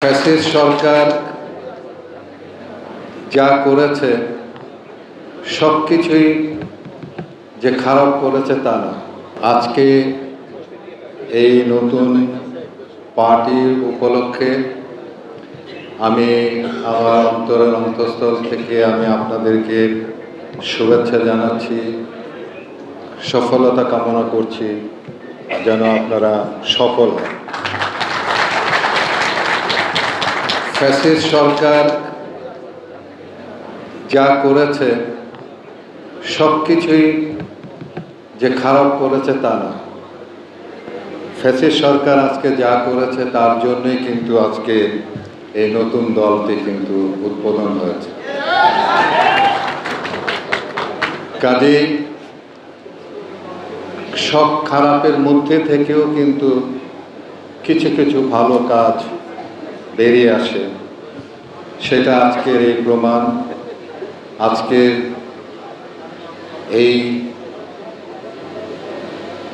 Fascist সরকার যা করেছে সব কিছুই যে খারাপ করেছে তা না। আজকে এই নতুন পার্টির উপলক্ষে আমি আমার অন্তরের অন্তঃস্থল থেকে আমি আপনাদেরকে শুভেচ্ছা জানাচ্ছি, সফলতা কামনা করছি, যেন আপনারা সফল হন। ফ্যাসিস্ট সরকার যা করেছে সব কিছুই যে খারাপ করেছে তা না। ফ্যাসিস্ট সরকার আজকে যা করেছে তার জন্যই কিন্তু আজকে এই নতুন দলটি কিন্তু উদ্বোধন হয়েছে। কাজেই সব খারাপের মধ্যে থেকেও কিন্তু কিছু কিছু ভালো কাজ বেরিয়ে আসে, সেটা আজকের এই প্রমাণ। আজকের এই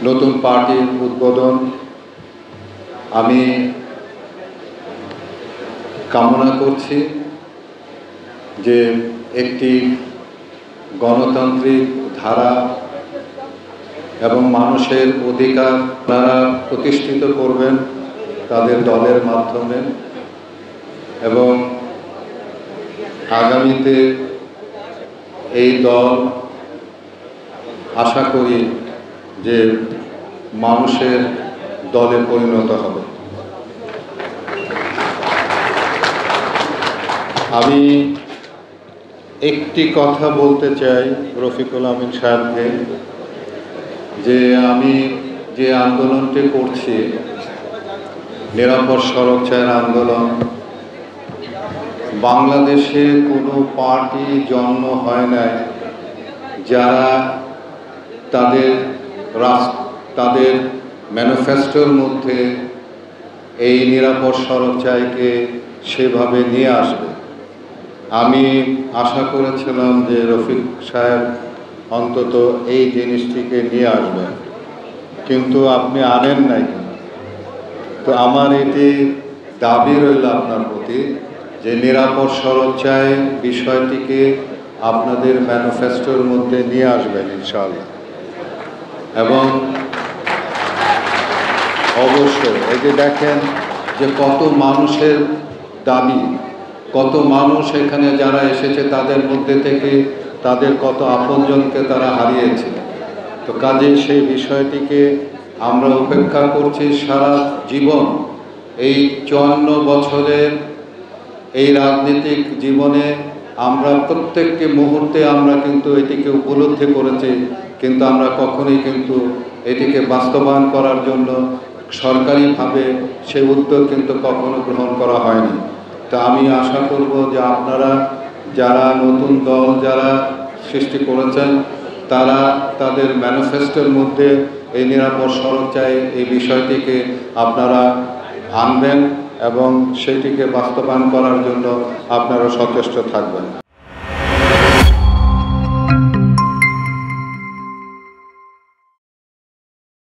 নতুন পার্টির উদ্বোধন আমি কামনা করছি যে একটি গণতান্ত্রিক ধারা এবং মানুষের অধিকার তারা প্রতিষ্ঠিত করবেন তাদের দলের মাধ্যমে, এবং আগামীতে এই দল আশা করি যে মানুষের দলে পরিণত হবে। আমি একটি কথা বলতে চাই রফিকুল আমিন সাহেবকে, যে আমি যে আন্দোলনটি করছি, নিরাপদ সড়ক চায়ের আন্দোলন, বাংলাদেশে কোনো পার্টি জন্ম হয় নাই যারা তাদের ম্যানিফেস্টোর মধ্যে এই নিরাপদ সড়ক চাইকে সেভাবে নিয়ে আসবে। আমি আশা করেছিলাম যে রফিক সাহেব অন্তত এই জিনিসটিকে নিয়ে আসবেন, কিন্তু আপনি আনেন নাই। তো আমার এটি দাবি রইল আপনার প্রতি যে নিরাপদ সড়ক চাই বিষয়টিকে আপনাদের ম্যানিফেস্টোর মধ্যে নিয়ে আসবেন ইনশাআল্লাহ। এবং অবশ্যই এই যে দেখেন যে কত মানুষের দাবি, কত মানুষ এখানে যারা এসেছে তাদের মধ্যে থেকে তাদের কত আপনজনকে তারা হারিয়েছে। তো কাজেই সেই বিষয়টিকে আমরা উপেক্ষা করছি সারা জীবন। এই 54 বছরের এই রাজনৈতিক জীবনে আমরা প্রত্যেকটি মুহূর্তে আমরা কিন্তু এটিকে উপলব্ধি করেছি, কিন্তু আমরা কখনোই কিন্তু এটিকে বাস্তবায়ন করার জন্য সরকারিভাবে সেই উদ্যোগ কিন্তু কখনো গ্রহণ করা হয়নি। তা আমি আশা করব যে আপনারা যারা নতুন দল যারা সৃষ্টি করেছেন তারা তাদের ম্যানিফেস্টোর মধ্যে এই নিরাপদ সড়ক চাই এই বিষয়টিকে আপনারা আনবেন এবং সেটিকে বাস্তবায়ন করার জন্য আপনারা সচেষ্ট থাকবেন।